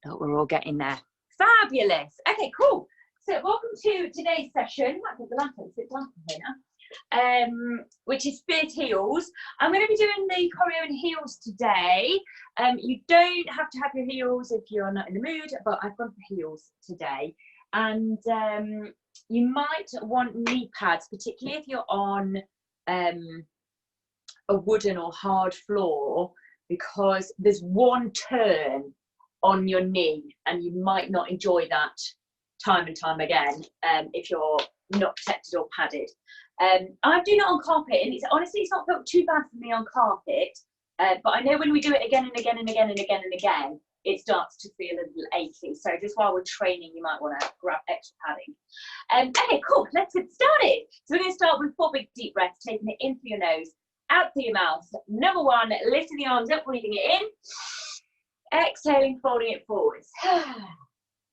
Oh, we're all getting there. Fabulous. Okay, cool. So welcome to today's session. Might put the lamp on, sit down here now. Which is Fit Heels. I'm going to be doing the choreo in heels today. You don't have to have your heels if you're not in the mood, but I've gone for heels today. And you might want knee pads, particularly if you're on a wooden or hard floor, because there's one turn on your knee and you might not enjoy that time and time again if you're not protected or padded. I'm doing it on carpet, and it's honestly, it's not felt too bad for me on carpet, but I know when we do it again and again and again and again and again, it starts to feel a little achy. So just while we're training, you might want to grab extra padding. Okay, cool, let's get started. So we're going to start with 4 big deep breaths, taking it in through your nose, out through your mouth. Number 1, lifting the arms up, breathing it in. Exhaling, folding it forwards.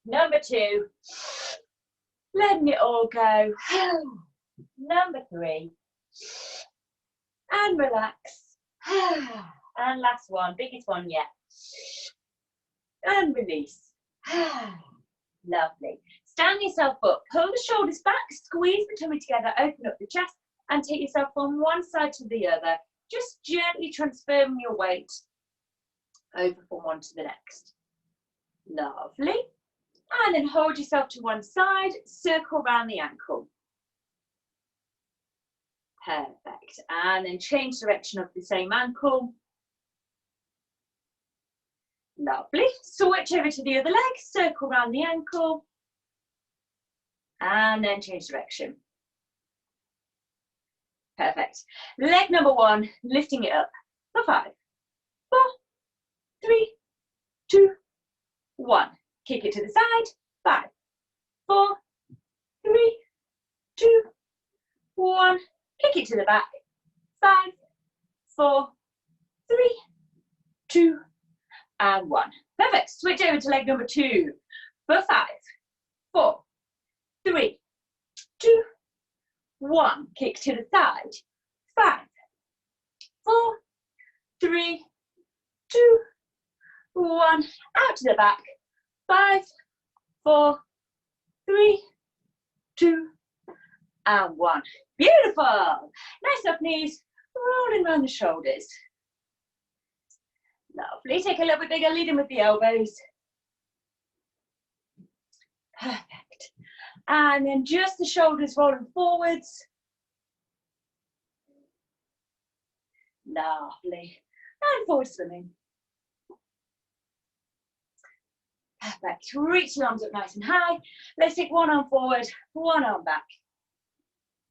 Number 2, letting it all go. Number 3, and relax. And last one, biggest one yet. And release. Lovely. Stand yourself up, pull the shoulders back, squeeze the tummy together, open up the chest, and take yourself from one side to the other. Just gently transferring your weight over from one to the next. Lovely. And then hold yourself to one side, circle around the ankle. Perfect. And then change direction of the same ankle. Lovely. Switch over to the other leg, circle around the ankle. And then change direction. Perfect. Leg number 1, lifting it up for 5, 4, 3, 2, 1. Kick it to the side. 5, 4, 3, 2, 1. Kick it to the back. 5, 4, 3, 2, and 1. Perfect. Switch over to leg number 2 for 5, 4, 3, 2, 1. Kick to the side. 5, 4, 3, 2, 1. Out to the back. 5, 4, 3, 2, and 1. Beautiful. Nice up knees, rolling around the shoulders. Lovely. Take a little bit bigger, leading with the elbows. Perfect. And then just the shoulders rolling forwards. Lovely. And forward swimming. Perfect. Reach the arms up nice and high. Let's take one arm forward, one arm back.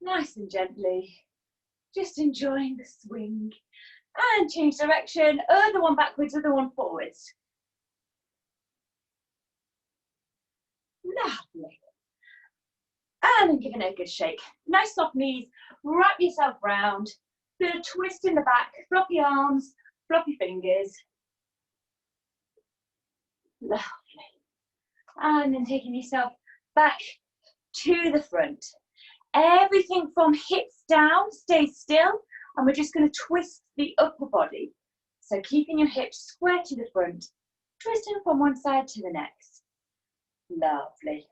Nice and gently. Just enjoying the swing. And change direction. Other one backwards, other one forwards. Lovely. And then giving it a good shake. Nice soft knees. Wrap yourself round. Feel a twist in the back. Floppy arms, floppy fingers. Lovely. And then taking yourself back to the front. Everything from hips down stays still, and we're just going to twist the upper body. So keeping your hips square to the front, twisting from one side to the next. Lovely.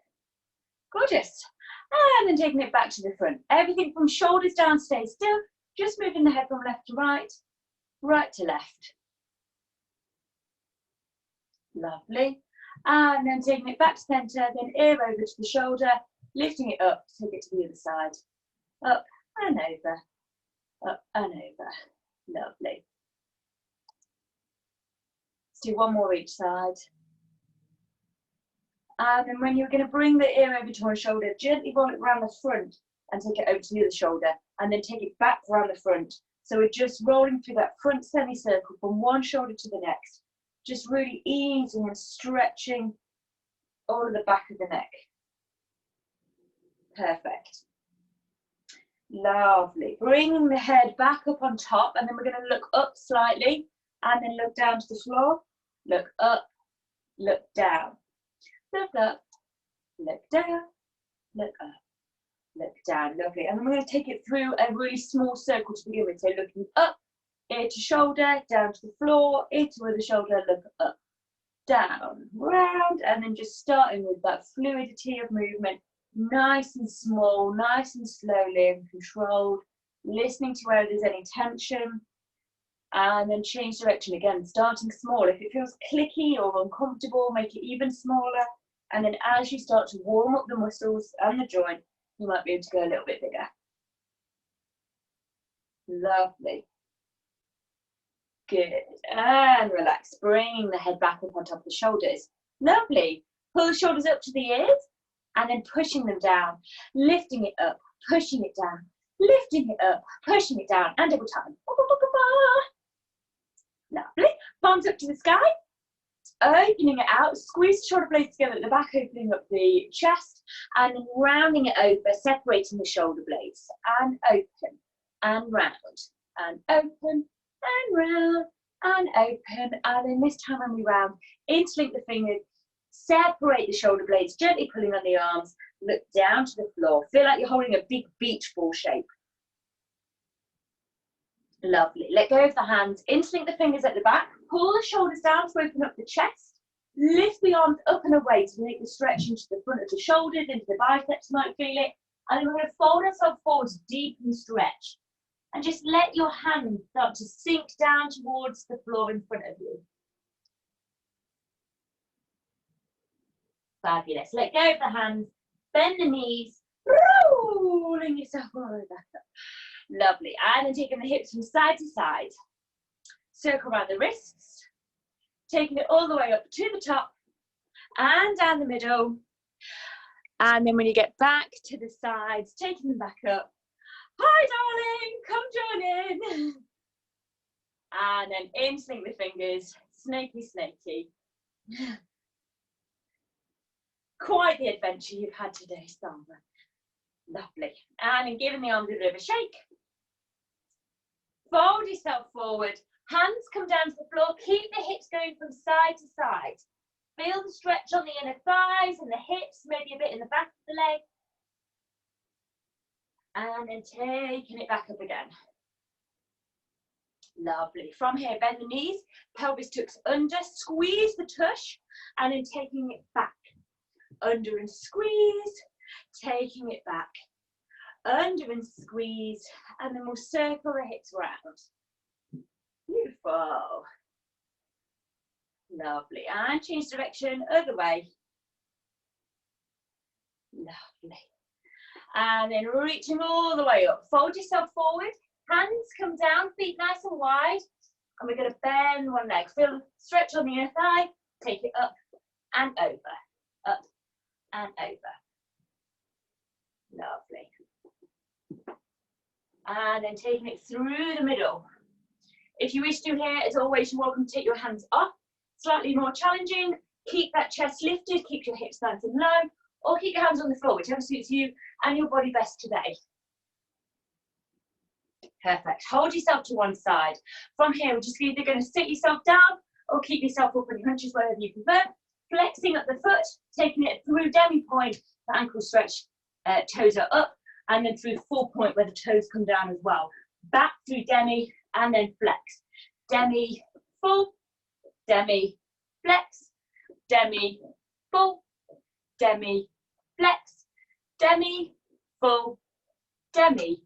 Gorgeous. And then taking it back to the front. Everything from shoulders down stays still, just moving the head from left to right, right to left. Lovely. And then taking it back to center, then ear over to the shoulder, lifting it up, take it to the other side. Up and over, up and over. Lovely. Let's do one more each side. And then when you're going to bring the ear over to one shoulder, gently roll it around the front and take it over to the other shoulder, and then take it back around the front. So we're just rolling through that front semicircle from one shoulder to the next. Just really easing and stretching all of the back of the neck. Perfect. Lovely. Bringing the head back up on top, and then we're going to look up slightly, and then look down to the floor. Look up, look down. Look up, look down, look up, look down. Lovely. And then we're going to take it through a really small circle to begin with. So looking up, ear to shoulder, down to the floor, ear to other shoulder, look up, down, round, and then just starting with that fluidity of movement, nice and small, nice and slowly and controlled, listening to where there's any tension, and then change direction again, starting small. If it feels clicky or uncomfortable, make it even smaller, and then as you start to warm up the muscles and the joint, you might be able to go a little bit bigger. Lovely. Good, and relax, bringing the head back up on top of the shoulders. Lovely. Pull the shoulders up to the ears, and then pushing them down, lifting it up, pushing it down, lifting it up, pushing it down, and double time. Lovely. Palms up to the sky, opening it out, squeeze the shoulder blades together at the back, opening up the chest, and then rounding it over, separating the shoulder blades, and open, and round, and open, and round, and open, and then this time when we round, interlink the fingers, separate the shoulder blades, gently pulling on the arms, look down to the floor, feel like you're holding a big beach ball shape. Lovely. Let go of the hands, interlink the fingers at the back, pull the shoulders down to open up the chest, lift the arms up and away to make the stretch into the front of the shoulders, into the biceps, you might feel it, and then we're going to fold ourselves forward, deep and stretch. And just let your hands start to sink down towards the floor in front of you. Fabulous. Let go of the hands, bend the knees, rolling yourself all the way back up. Lovely. And then taking the hips from side to side. Circle around the wrists, taking it all the way up to the top and down the middle. And then when you get back to the sides, taking them back up. Hi, darling, come join in. And then interlink the fingers, snaky, snaky. Quite the adventure you've had today, Sandra. Lovely. And then giving the arms a bit of a shake. Fold yourself forward. Hands come down to the floor. Keep the hips going from side to side. Feel the stretch on the inner thighs and the hips, maybe a bit in the back of the leg. And then taking it back up again. Lovely. From here, bend the knees, pelvis tucks under, squeeze the tush, and then taking it back. Under and squeeze, taking it back. Under and squeeze, and then we'll circle the hips round. Beautiful. Lovely. And change direction, other way. Lovely. And then reaching all the way up. Fold yourself forward. Hands come down, feet nice and wide. And we're going to bend one leg. Feel stretch on the inner thigh. Take it up and over. Up and over. Lovely. And then taking it through the middle. If you wish to here, as always, you're welcome to take your hands off. Slightly more challenging. Keep that chest lifted. Keep your hips nice and low. Or keep your hands on the floor, whichever suits you and your body best today. Perfect. Hold yourself to one side. From here, we're just either going to sit yourself down or keep yourself up on your hunches, whatever you prefer. Flexing up the foot, taking it through demi point, the ankle stretch, toes are up, and then through full point where the toes come down as well. Back through demi, and then flex. Demi, full, demi, flex, demi, full, demi, flex, demi, full, demi,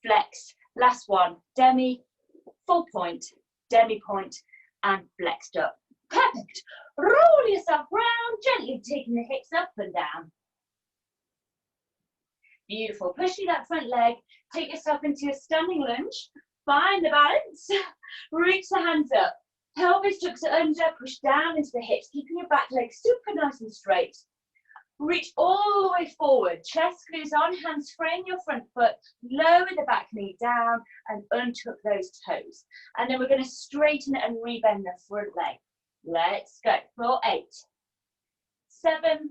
flex. Last one, demi, full point, demi point, and flexed up. Perfect. Roll yourself round, gently taking the hips up and down. Beautiful. Push through that front leg. Take yourself into a standing lunge. Find the balance. Reach the hands up. Pelvis tucks under. Push down into the hips, keeping your back leg super nice and straight. Reach all the way forward. Chest screws on. Hands frame your front foot. Lower the back knee down and untuck those toes. And then we're going to straighten and rebend the front leg. Let's go. For 8, 7,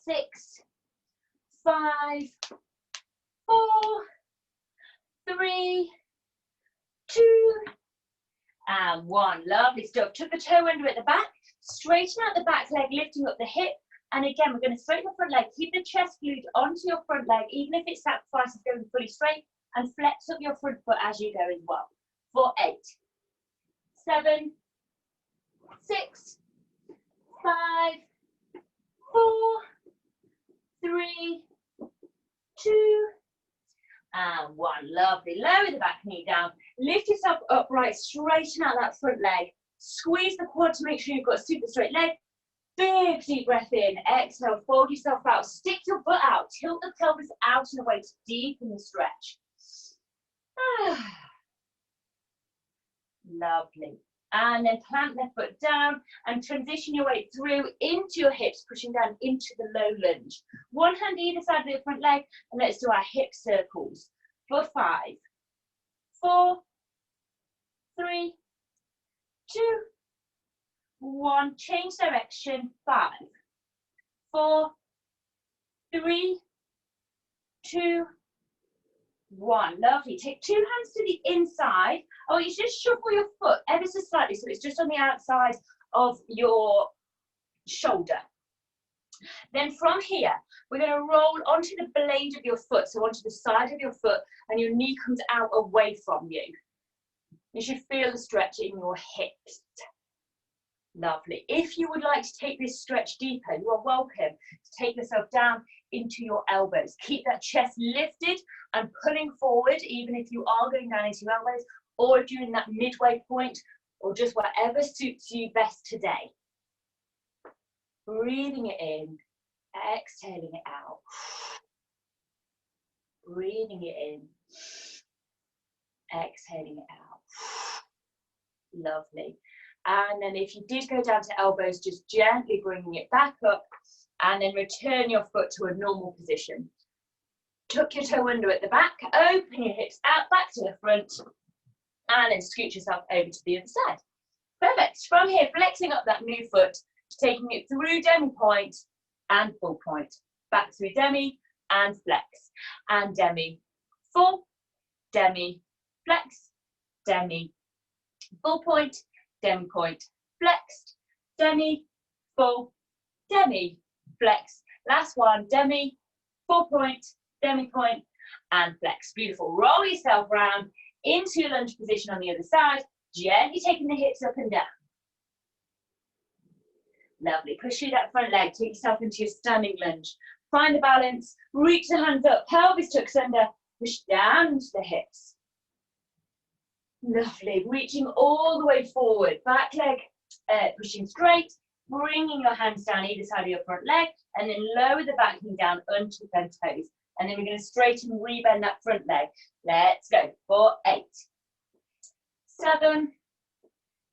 6, 5, 4, 3, 2, and 1. Lovely stuff. Tuck the toe under at the back. Straighten out the back leg, lifting up the hip. And again, we're going to straighten the front leg. Keep the chest glued onto your front leg, even if it sacrifices going fully straight. And flex up your front foot as you go as well. For 8, 7, 6, Lovely. Lower the back knee down. Lift yourself upright. Straighten out that front leg. Squeeze the quad to make sure you've got a super straight leg. Big deep breath in. Exhale. Fold yourself out. Stick your butt out. Tilt the pelvis out and away to deepen the stretch. Lovely. And then plant the foot down and transition your way through into your hips, pushing down into the low lunge. One hand either side of the front leg, and let's do our hip circles for 5, 4, 3, 2, 1. Change direction. 5, 4, 3, 2, 1. Lovely. Take 2 hands to the inside. Oh, you just shuffle your foot ever so slightly so it's just on the outside of your shoulder. Then from here, we're going to roll onto the blade of your foot, so onto the side of your foot, and your knee comes out away from you. You should feel the stretch in your hips. Lovely. If you would like to take this stretch deeper, you are welcome to take yourself down into your elbows. Keep that chest lifted and pulling forward, even if you are going down into your elbows, or if you're in that midway point, or just whatever suits you best today. Breathing it in, exhaling it out. Breathing it in, exhaling it out. Lovely. And then if you did go down to elbows, just gently bringing it back up, and then return your foot to a normal position. Tuck your toe under at the back, open your hips out, back to the front, and then scoot yourself over to the other side. Perfect. From here, flexing up that new foot, taking it through demi point and full point. Back through demi and flex. And demi, full, demi, flex, demi, full point, demi point, flexed, demi, full, demi, flex. Last one, demi, full point, demi point, and flex. Beautiful. Roll yourself round into your lunge position on the other side, gently taking the hips up and down. Lovely. Push through that front leg, take yourself into your standing lunge. Find the balance, reach the hands up, pelvis tucks under, push down to the hips. Lovely. Reaching all the way forward, back leg pushing straight, bringing your hands down either side of your front leg, and then lower the back knee down onto the bent toes. And then we're going to straighten and rebend that front leg. Let's go. 4, 8, 7,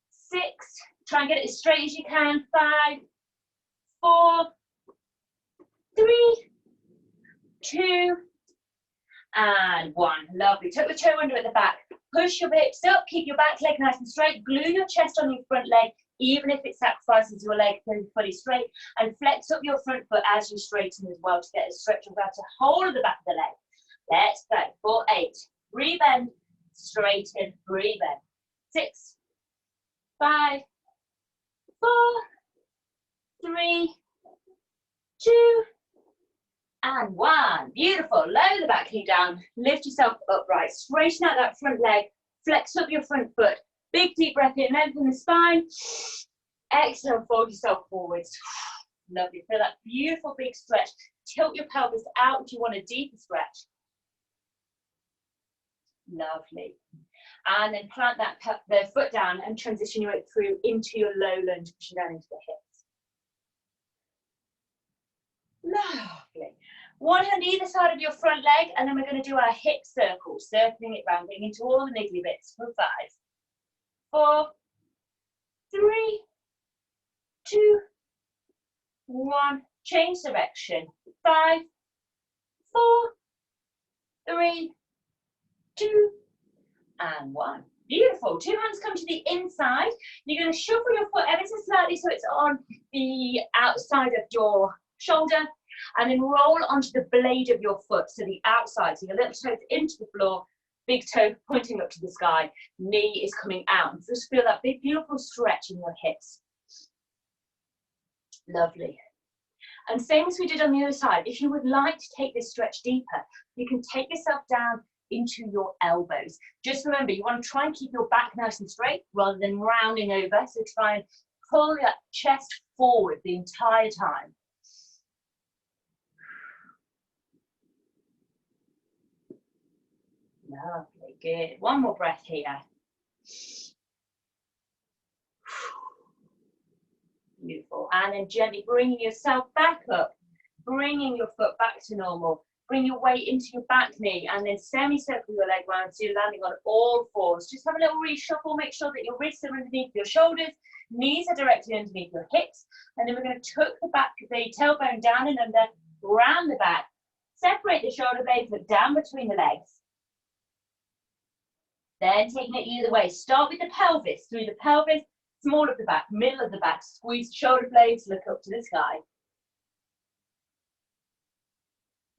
6. Try and get it as straight as you can. 5, 4, 3, 2, and 1. Lovely. Tuck the toe under at the back. Push your hips up. Keep your back leg nice and straight. Glue your chest on your front leg, even if it sacrifices your leg fully straight. And flex up your front foot as you straighten as well to get a stretch and grab a hold of the back of the leg. Let's go. 4, 8. Rebend, straighten, rebend. 6, 5, 4, 3, 2, and 1. Beautiful. Lower the back knee down. Lift yourself upright. Straighten out that front leg. Flex up your front foot. Big deep breath in. Lengthen the spine. Exhale. Fold yourself forwards. Lovely. Feel that beautiful big stretch. Tilt your pelvis out if you want a deeper stretch. Lovely. And then plant the foot down and transition your way through into your low lunge, pushing down into the hips. Lovely. One hand either side of your front leg, and then we're going to do our hip circle, circling it round, getting into all the niggly bits for 5, 4, 3, 2, 1. Change direction. 5, 4, 3, 2, and 1. Beautiful. 2 hands come to the inside. You're going to shuffle your foot ever so slightly so it's on the outside of your shoulder, and then roll onto the blade of your foot, so the outside, so your little toes into the floor, big toe pointing up to the sky, knee is coming out. Just feel that big beautiful stretch in your hips. Lovely. And same as we did on the other side, if you would like to take this stretch deeper, you can take yourself down into your elbows. Just remember, you want to try and keep your back nice and straight rather than rounding over, so try and pull that chest forward the entire time. Lovely, good. One more breath here. Beautiful. And then gently bringing yourself back up, bringing your foot back to normal. Bring your weight into your back knee and then semicircle your leg round so you're landing on all fours. Just have a little reshuffle. Make sure that your wrists are underneath your shoulders, knees are directly underneath your hips. And then we're going to tuck the tailbone down and under, round the back. Separate the shoulder blades, look down between the legs. Then taking it either way. Start with the pelvis, through the pelvis, small of the back, middle of the back. Squeeze the shoulder blades, look up to the sky.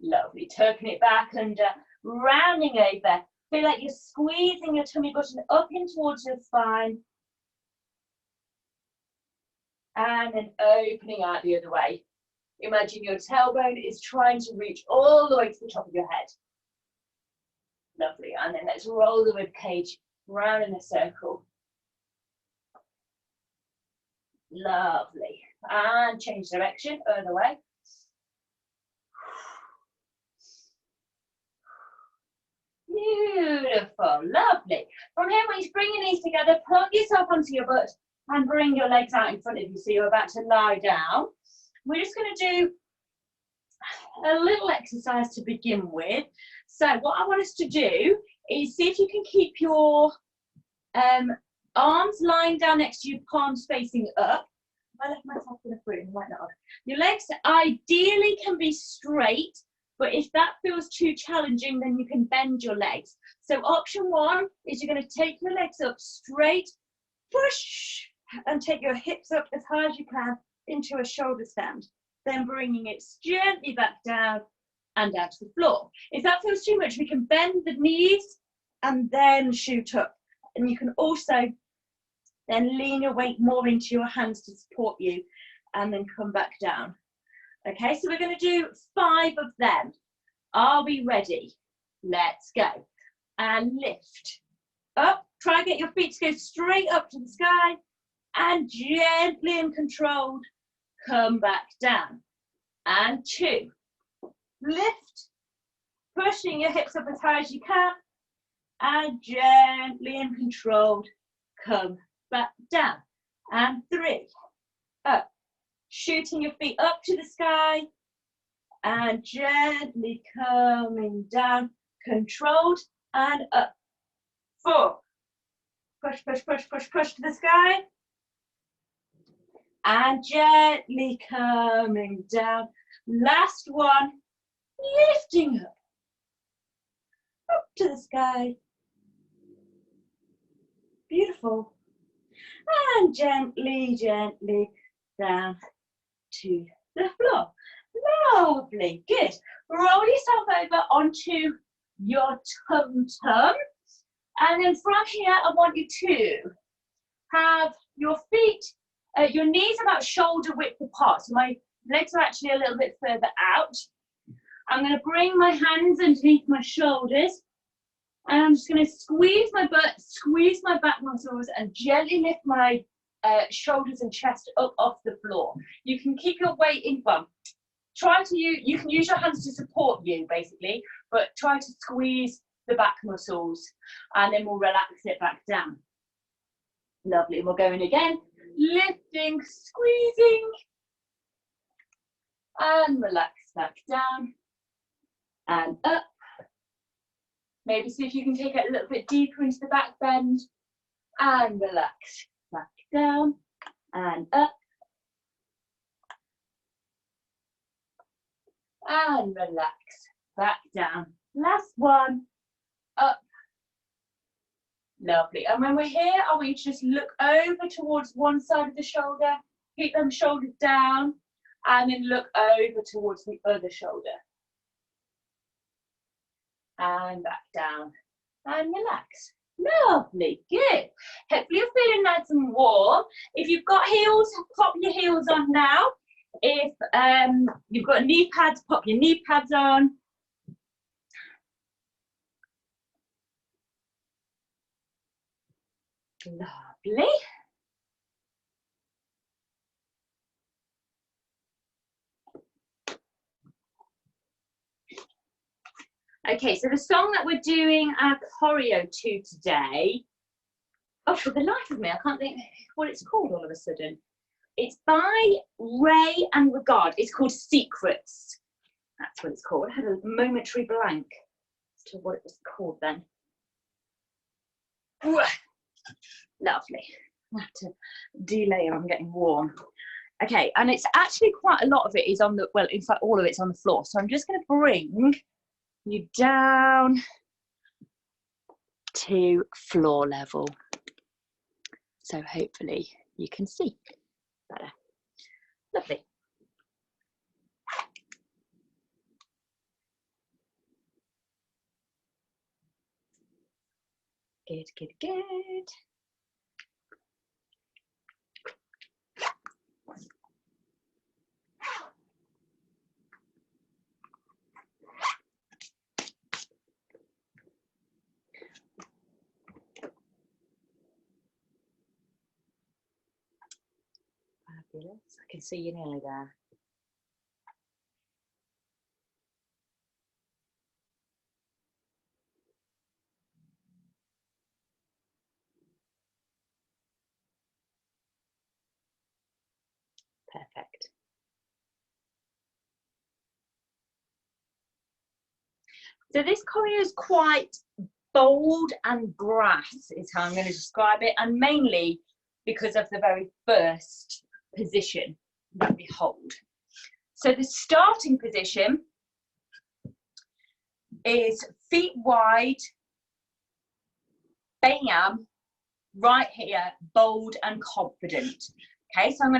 Lovely, tucking it back under, rounding over. Feel like you're squeezing your tummy button up in towards your spine. And then opening out the other way. Imagine your tailbone is trying to reach all the way to the top of your head. Lovely, and then let's roll the rib cage round in a circle. Lovely, and change direction, other way. Beautiful, lovely. From here, when you bring your knees together, plug yourself onto your butt and bring your legs out in front of you so you're about to lie down. We're just going to do a little exercise to begin with. So what I want us to do is see if you can keep your arms lying down next to you, palms facing up. I left myself in a fruit, might not have. Your legs ideally can be straight, but if that feels too challenging, then you can bend your legs. So option one is you're going to take your legs up straight, push, and take your hips up as high as you can into a shoulder stand. Then bringing it gently back down and down to the floor. If that feels too much, we can bend the knees and then shoot up. And you can also then lean your weight more into your hands to support you and then come back down. Okay, so we're going to do 5 of them. Are we ready? Let's go. And lift up. Try and get your feet to go straight up to the sky and gently and controlled come back down. And 2. Lift, pushing your hips up as high as you can and gently and controlled come back down. And 3. Up. Shooting your feet up to the sky and gently coming down, controlled and up. 4. Push, push, push, push, push to the sky and gently coming down. Last one, lifting up to the sky. Beautiful. And gently, gently down to the floor. Lovely, good. Roll yourself over onto your tum-tum. And then from here, I want you to have your feet, your knees about shoulder width apart. So my legs are actually a little bit further out. I'm going to bring my hands underneath my shoulders. And I'm just going to squeeze my butt, squeeze my back muscles, and gently lift my shoulders and chest up off the floor. You can keep your weight in, well, you can use your hands to support you basically, but try to squeeze the back muscles and then we'll relax it back down. Lovely, we're going again. Lifting, squeezing, and relax back down and up. Maybe see if you can take it a little bit deeper into the back bend and relax back down and up and relax back down. Last one, up. Lovely. And when we're here, I want you to just look over towards one side of the shoulder, keep them shoulders down, and then look over towards the other shoulder. And back down and relax. Lovely, good. Hopefully you're feeling nice and warm. If you've got heels, pop your heels on now. If you've got knee pads, pop your knee pads on. Lovely. Okay, so the song that we're doing our choreo to today, oh, for the life of me, I can't think what it's called all of a sudden. It's by RAYE and Regard. It's called Secrets. That's what it's called. I had a momentary blank as to what it was called then. Ooh, lovely. I have to delay on getting warm. Okay, and it's actually quite a lot of it is on the, well, in fact, all of it's on the floor. So I'm just going to bring you down to floor level. So hopefully you can see better. Lovely. Good, good, good. Fabulous. I can see you nearly there. Perfect. So this choreo is quite bold and brass is how I'm going to describe it, and mainly because of the very first position that we hold. So the starting position is feet wide, bam, right here, bold and confident. Okay, so I'm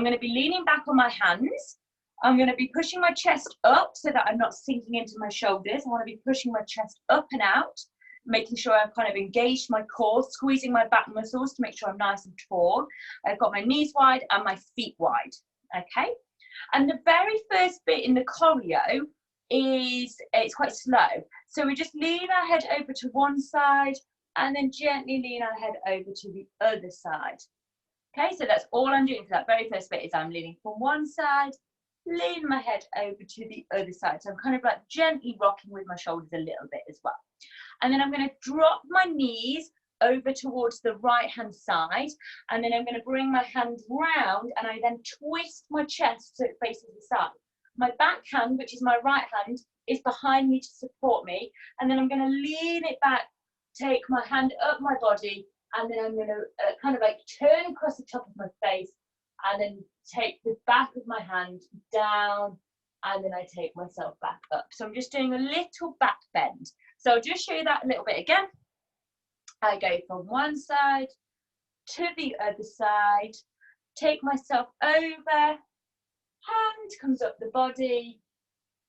going to be leaning back on my hands. I'm going to be pushing my chest up so that I'm not sinking into my shoulders. I want to be pushing my chest up and out, making sure I've kind of engaged my core, squeezing my back muscles to make sure I'm nice and tall. I've got my knees wide and my feet wide. Okay, and the very first bit in the choreo is, it's quite slow. So we just lean our head over to one side and then gently lean our head over to the other side. Okay, so that's all I'm doing for that very first bit is I'm leaning from one side, lean my head over to the other side. So I'm kind of like gently rocking with my shoulders a little bit as well. And then I'm going to drop my knees over towards the right hand side, and then I'm going to bring my hand round and I then twist my chest so it faces the side. My back hand, which is my right hand, is behind me to support me, and then I'm going to lean it back, take my hand up my body, and then I'm going to kind of like turn across the top of my face and then take the back of my hand down, and then I take myself back up. So I'm just doing a little back bend. So I'll just show you that a little bit again. I go from one side to the other side, take myself over, hand comes up the body,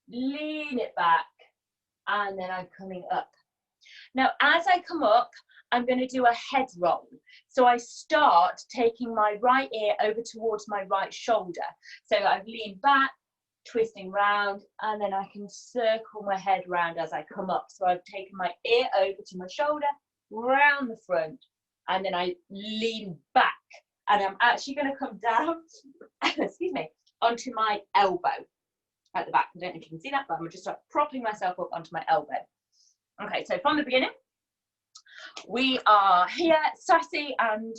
lean it back, and then I'm coming up. Now, as I come up, I'm going to do a head roll. So I start taking my right ear over towards my right shoulder. So I've leaned back, twisting round, and then I can circle my head round as I come up. So I've taken my ear over to my shoulder, round the front, and then I lean back. And I'm actually going to come down, excuse me, onto my elbow at the back. I don't know if you can see that, but I'm just like propping myself up onto my elbow. Okay, so from the beginning, we are here, Sassy and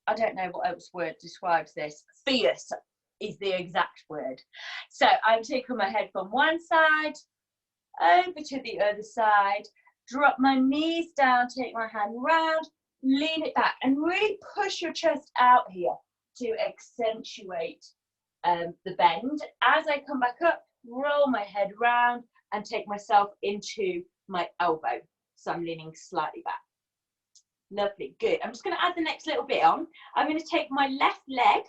I don't know what else word describes this. Fierce is the exact word. So I'm taking my head from one side over to the other side, drop my knees down, take my hand round, lean it back, and really push your chest out here to accentuate the bend. As I come back up, roll my head round and take myself into my elbow. So I'm leaning slightly back. Lovely, good. I'm just going to add the next little bit on. I'm going to take my left leg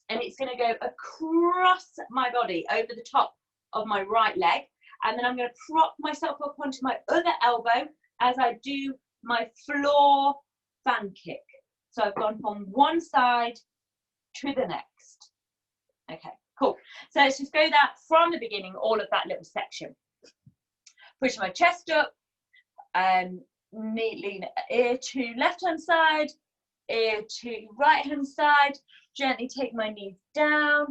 and it's going to go across my body over the top of my right leg. And then I'm going to prop myself up onto my other elbow as I do my floor fan kick. So I've gone from one side to the next. Okay, cool. So let's just go that from the beginning, all of that little section. Push my chest up, lean ear to left hand side, ear to right hand side, gently take my knees down,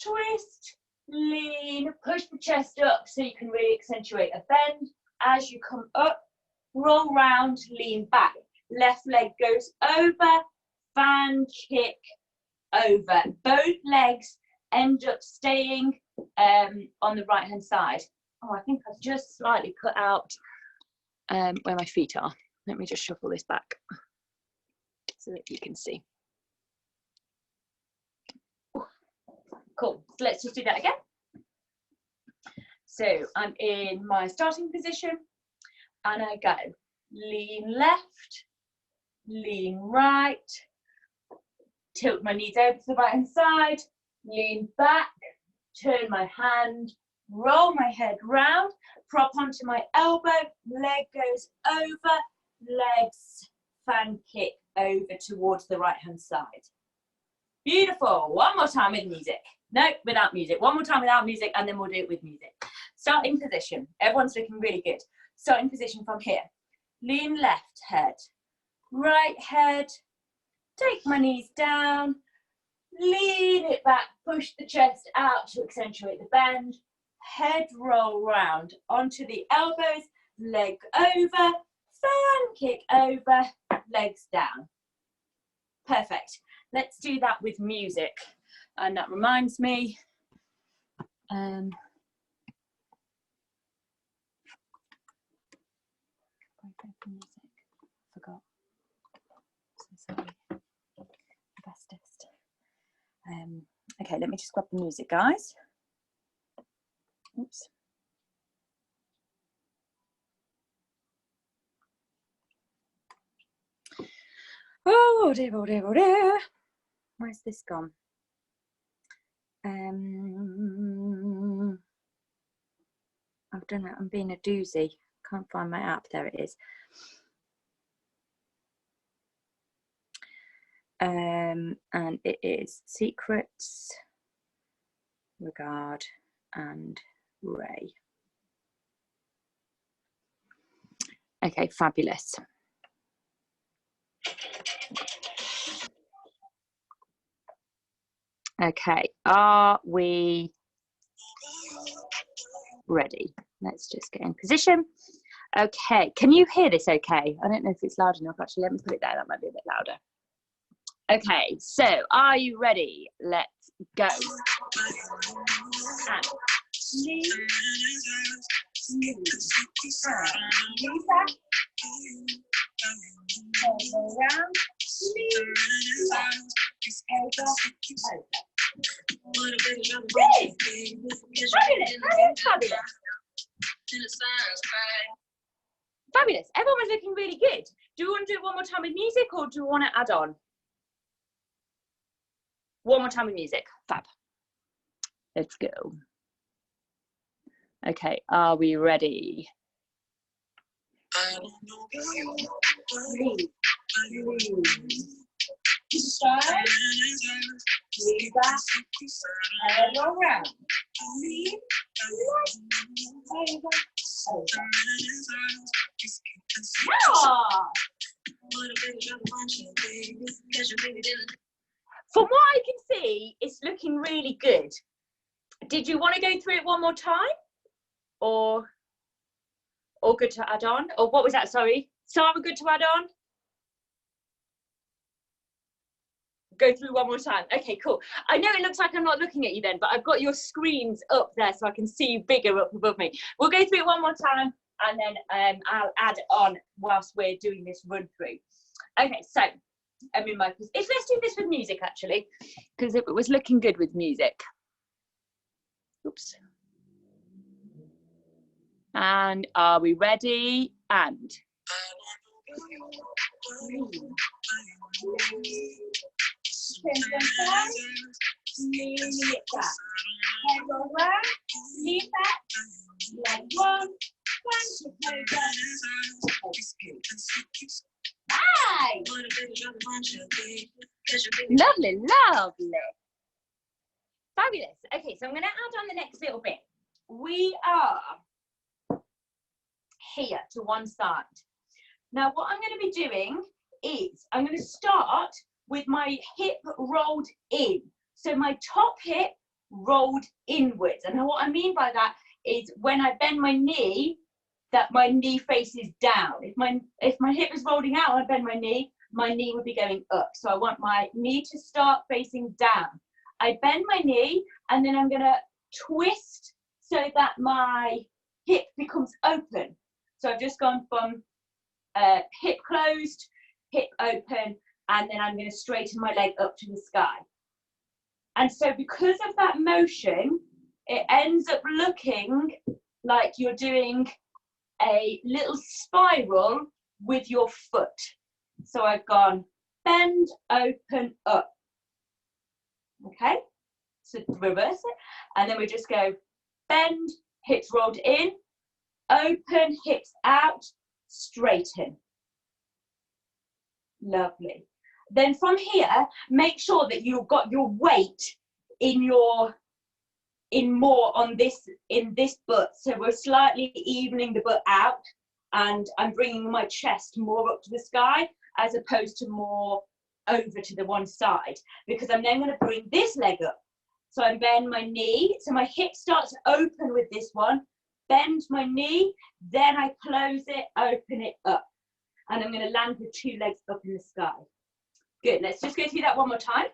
twist, lean, push the chest up so you can really accentuate a bend. As you come up, roll round, lean back. Left leg goes over, fan kick over. Both legs end up staying on the right hand side. Oh, I think I've just slightly cut out where my feet are. Let me just shuffle this back so that you can see. Cool, so let's just do that again. So I'm in my starting position and I go lean left, lean right, tilt my knees over to the right hand side, lean back, turn my hand, roll my head round, prop onto my elbow, leg goes over, legs fan kick over towards the right hand side. Beautiful. One more time with music. No, without music. One more time without music, and then we'll do it with music. Starting position. Everyone's looking really good. Starting position from here. Lean left head, right head, take my knees down, lean it back, push the chest out to accentuate the bend, head roll round onto the elbows, leg over, fan kick over, legs down. Perfect. Let's do that with music. And that reminds me, forgot. So sorry. Bestest. Okay, let me just grab the music, guys. Oops. Oh dear, oh dear, oh dear. Where's this gone? I've done it. I'm being a doozy. Can't find my app. There it is. And it is Secrets, Regard and RAYE. Okay, fabulous. Okay, are we ready? Let's just get in position. Okay, can you hear this okay? I don't know if it's loud enough, actually. Let me put it there, that might be a bit louder. Okay, so are you ready? Let's go. And lean, lean back, elbow round, lean, back, elbow, over. Really? Fabulous. Fabulous. Everyone was looking really good. Do you want to do it one more time with music, or do you want to add on? One more time with music. Fab. Let's go. Okay, are we ready? Side, lean back, elbow round. Lean, over, over. From what I can see, it's looking really good. Did you want to go through it one more time? Or good to add on? Or what was that, sorry? Sarah, good to add on? Go through one more time. Okay, cool. I know it looks like I'm not looking at you then, but I've got your screens up there so I can see you bigger up above me. We'll go through it one more time, and then I'll add on whilst we're doing this run through. Okay, so I'm in my, let's do this with music actually, because it was looking good with music. Oops. And are we ready? And lean it back, head roll round, lean back, leg one, nice. Lovely, lovely. Fabulous. Okay, so I'm going to add on the next little bit. We are here to one side. Now what I'm going to be doing is I'm going to start with my hip rolled in. So my top hip rolled inwards. And what I mean by that is when I bend my knee, that my knee faces down. If my hip is rolling out and I bend my knee would be going up. So I want my knee to start facing down. I bend my knee and then I'm gonna twist so that my hip becomes open. So I've just gone from hip closed, hip open, and then I'm gonna straighten my leg up to the sky. And so because of that motion, it ends up looking like you're doing a little spiral with your foot. So I've gone bend, open, up. Okay, so reverse it. And then we just go bend, hips rolled in, open, hips out, straighten. Lovely. Then from here, make sure that you've got your weight in this butt. So we're slightly evening the butt out, and I'm bringing my chest more up to the sky as opposed to more over to the one side, because I'm then going to bring this leg up. So I bend my knee, so my hip starts open with this one, bend my knee, then I close it, open it up, and I'm going to land with two legs up in the sky. Good, let's just go through that one more time.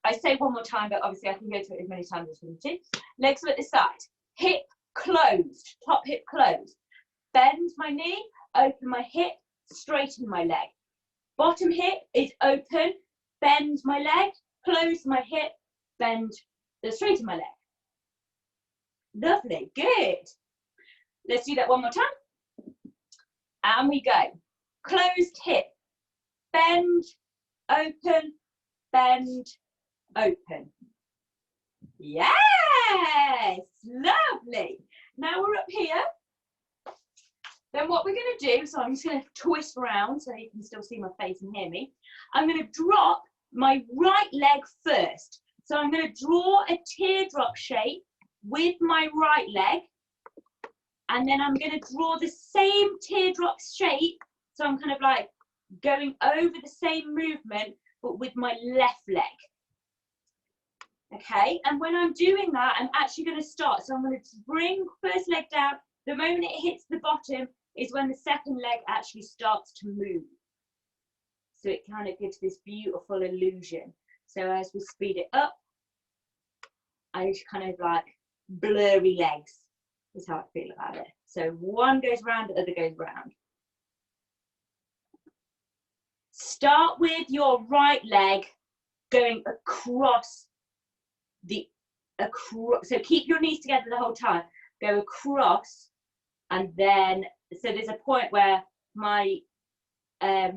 I say one more time, but obviously I can go through it as many times as we need to. Legs are at the side, hip closed, top hip closed. Bend my knee, open my hip, straighten my leg. Bottom hip is open, bend my leg, close my hip, bend, straighten my leg. Lovely, good. Let's do that one more time. And we go. Closed hip, bend, open, bend, open. Yes, lovely. Now we're up here. Then what we're going to do, so I'm just going to twist around so you can still see my face and hear me. I'm going to drop my right leg first. So I'm going to draw a teardrop shape with my right leg. And then I'm going to draw the same teardrop shape. So I'm kind of like going over the same movement, but with my left leg. Okay, and when I'm doing that, I'm actually going to start. So I'm going to bring first leg down. The moment it hits the bottom is when the second leg actually starts to move. So it kind of gives this beautiful illusion. So as we speed it up, I just kind of like blurry legs is how I feel about it. So one goes round, the other goes round. Start with your right leg going across so keep your knees together the whole time. Go across, and then so there's a point where my I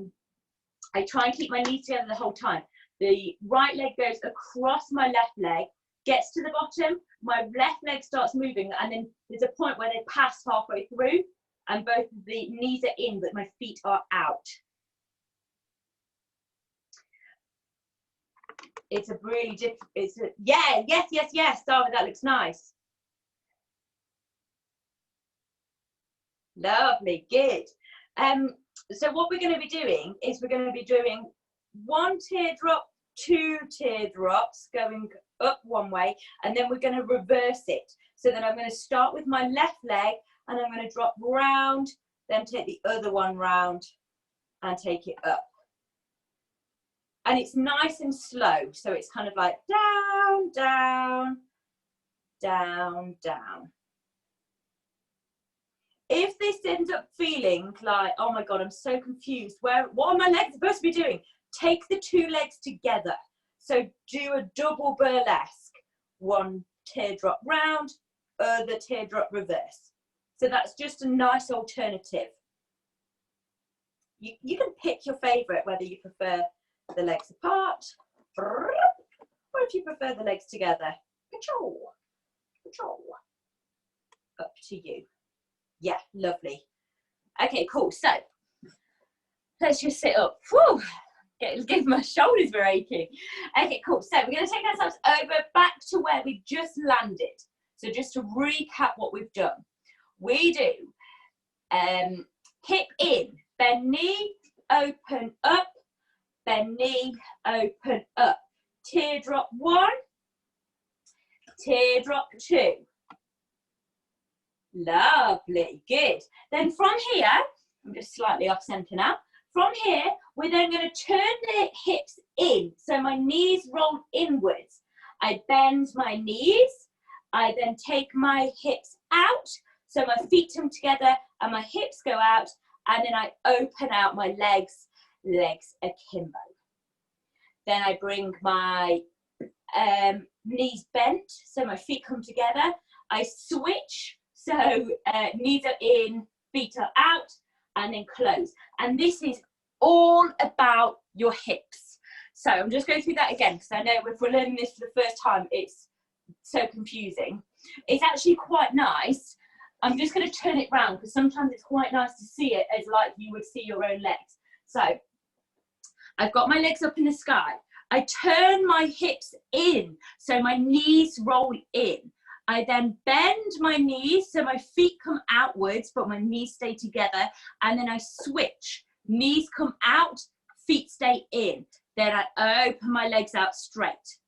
try and keep my knees together the whole time. The right leg goes across my left leg, gets to the bottom, my left leg starts moving, and then there's a point where they pass halfway through, and both the knees are in, but my feet are out. It's a really different, yeah, yes, Darwin, that looks nice. Lovely, good. So what we're going to be doing is we're going to be doing one teardrop, two teardrops going up one way, and then we're going to reverse it. So then I'm going to start with my left leg, and I'm going to drop round, then take the other one round and take it up. And it's nice and slow, so it's kind of like down, down, down, down. If this ends up feeling like, oh my God, I'm so confused, what are my legs supposed to be doing? Take the two legs together. So do a double burlesque. One teardrop round, other teardrop reverse. So that's just a nice alternative. You can pick your favorite, whether you prefer the legs apart, or if you prefer the legs together. Up to you. Yeah, lovely. Okay, cool. So let's just sit up. Whew. Give my shoulders were aching. Okay, cool. So we're going to take ourselves over back to where we just landed. So just to recap what we've done, we do hip in, bend knee, open up, bend knee, open up. Teardrop one, teardrop 2. Lovely, good. Then from here, I'm just slightly off centre now. From here, we're then going to turn the hips in, so my knees roll inwards. I bend my knees, I then take my hips out, so my feet come together and my hips go out, and then I open out my legs, legs akimbo. Then I bring my knees bent, so my feet come together. I switch, so knees are in, feet are out, and then close. And this is all about your hips. So I'm just going through that again, because I know if we're learning this for the first time, it's so confusing. It's actually quite nice. I'm just going to turn it round, because sometimes it's quite nice to see it as like you would see your own legs. So I've got my legs up in the sky. I turn my hips in, so my knees roll in. I then bend my knees, so my feet come outwards, but my knees stay together. And then I switch. Knees come out, feet stay in. Then I open my legs out straight.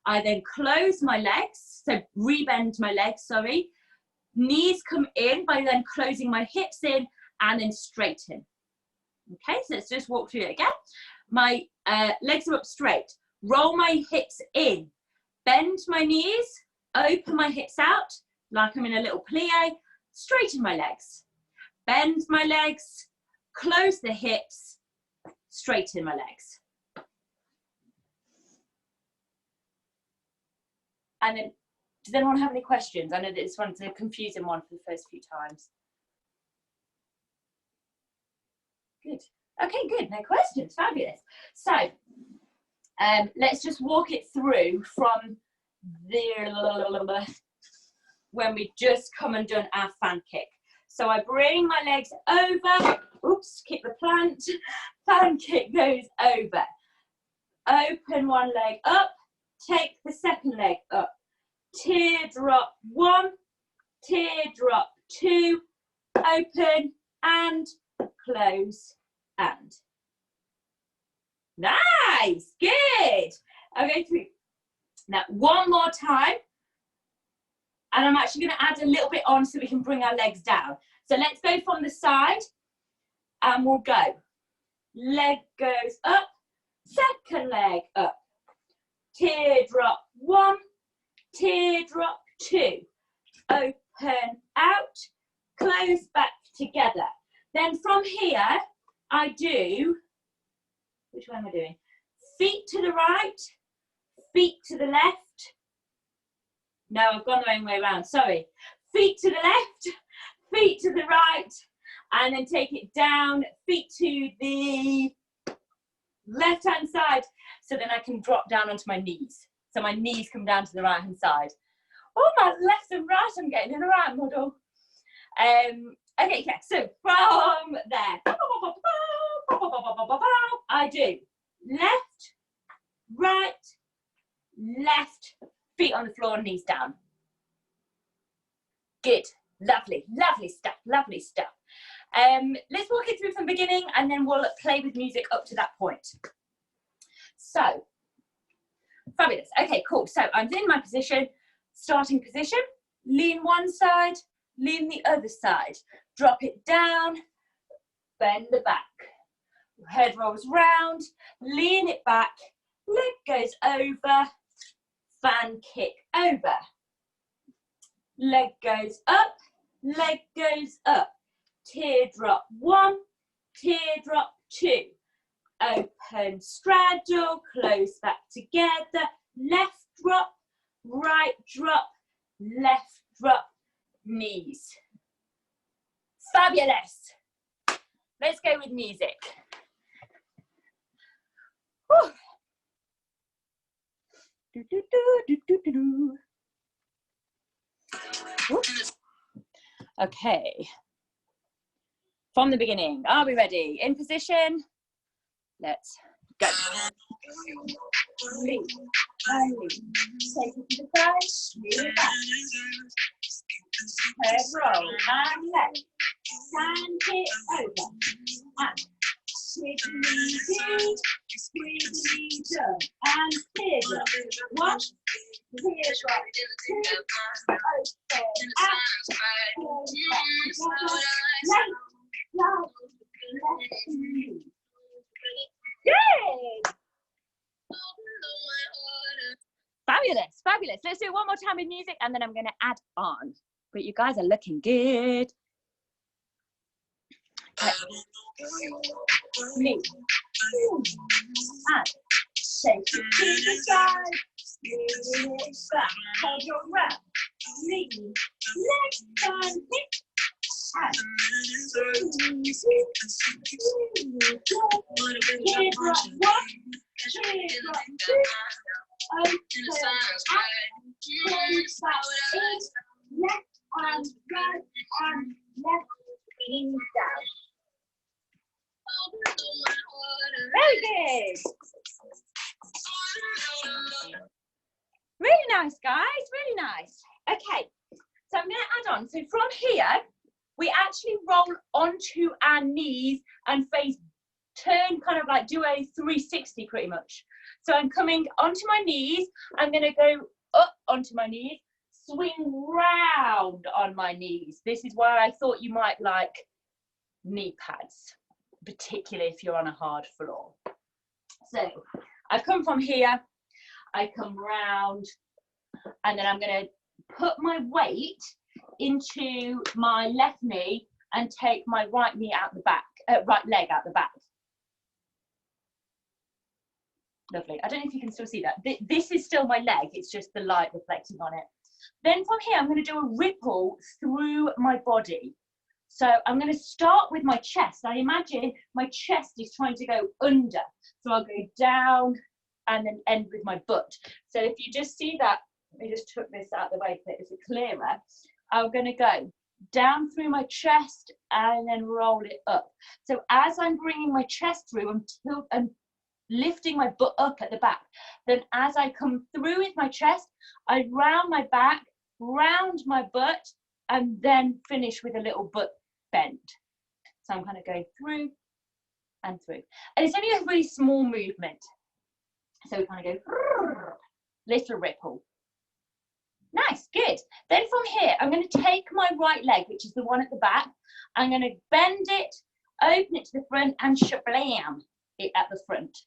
I then close my legs, so rebend my legs, sorry. Knees come in by then closing my hips in and then straighten. Okay, so let's just walk through it again. My legs are up straight. Roll my hips in. Bend my knees. Open my hips out like I'm in a little plie. Straighten my legs. Bend my legs. Close the hips. Straighten my legs. And then, does anyone have any questions? I know that this one's a confusing one for the first few times. Good. Okay, good. No questions. Fabulous. So, let's just walk it through from the when we just come and done our fan kick. So I bring my legs over. Oops, kick the plant. Fan kick goes over. Open one leg up. Take the second leg up. Teardrop 1. Teardrop 2. Open and close and. Nice, good. Okay, through. Now, one more time. And I'm actually going to add a little bit on so we can bring our legs down. So let's go from the side and we'll go. Leg goes up, second leg up. Teardrop 1, teardrop 2. Open out, close back together. Then from here, I do, which one am I doing? Feet to the right, feet to the left. No, I've gone the wrong way around, sorry. Feet to the left, feet to the right, and then take it down, feet to the left-hand side, so then I can drop down onto my knees. So my knees come down to the right-hand side. Oh, my left and right, I'm getting in the right model. Okay, yeah, so from there, I do left, right, left, feet on the floor, knees down. Good, lovely, lovely stuff, lovely stuff. Let's walk it through from the beginning and then we'll play with music up to that point. So, fabulous. Okay, cool. So I'm in my position, starting position, lean one side, lean the other side, drop it down, bend the back, head rolls round, lean it back, leg goes over, fan kick over, leg goes up, leg goes up, teardrop 1, teardrop 2, open straddle, close back together, left drop, right drop, left drop, knees. Fabulous. Let's go with music. Whew. Do, do, do, do, do, do, do. Whoops. Okay. From the beginning, are we ready? In position. Let's go. Lean, take it to the side, lean back. Head roll and left. Stand it over. And squiggly, squiggly jump, and teardrop. One, teardrop, two, open, Yay! Fabulous, fabulous. Let's do it one more time with music and then I'm going to add on. But you guys are looking good. Okay. Me. And take it to the side. Bring it back. Hold your round. Me. Next time. Hit. And teardrop one. Teardrop two. Open up. Close back in. Left and right and left. In down. Very good. Really nice, guys. Really nice. Okay, so I'm going to add on. So from here, we actually roll onto our knees and face turn, kind of like do a 360 pretty much. So I'm coming onto my knees. I'm going to go up onto my knees. Swing round on my knees. This is where I thought you might like knee pads, particularly if you're on a hard floor. So I come from here, I come round, and then I'm going to put my weight into my left knee and take my right knee out the back, right leg out the back. Lovely. I don't know if you can still see that. This is still my leg, it's just the light reflecting on it. Then from here, I'm going to do a ripple through my body. So I'm going to start with my chest. I imagine my chest is trying to go under. So I'll go down and then end with my butt. So if you just see that, let me just took this out of the way so it's clearer. I'm going to go down through my chest and then roll it up. So as I'm bringing my chest through, I'm lifting my butt up at the back. Then as I come through with my chest, I round my back, round my butt, and then finish with a little butt bend. So I'm kind of going through and through. And it's only a really small movement. So we kind of go, little ripple. Nice, good. Then from here, I'm going to take my right leg, which is the one at the back. I'm going to bend it, open it to the front, and shablam it at the front.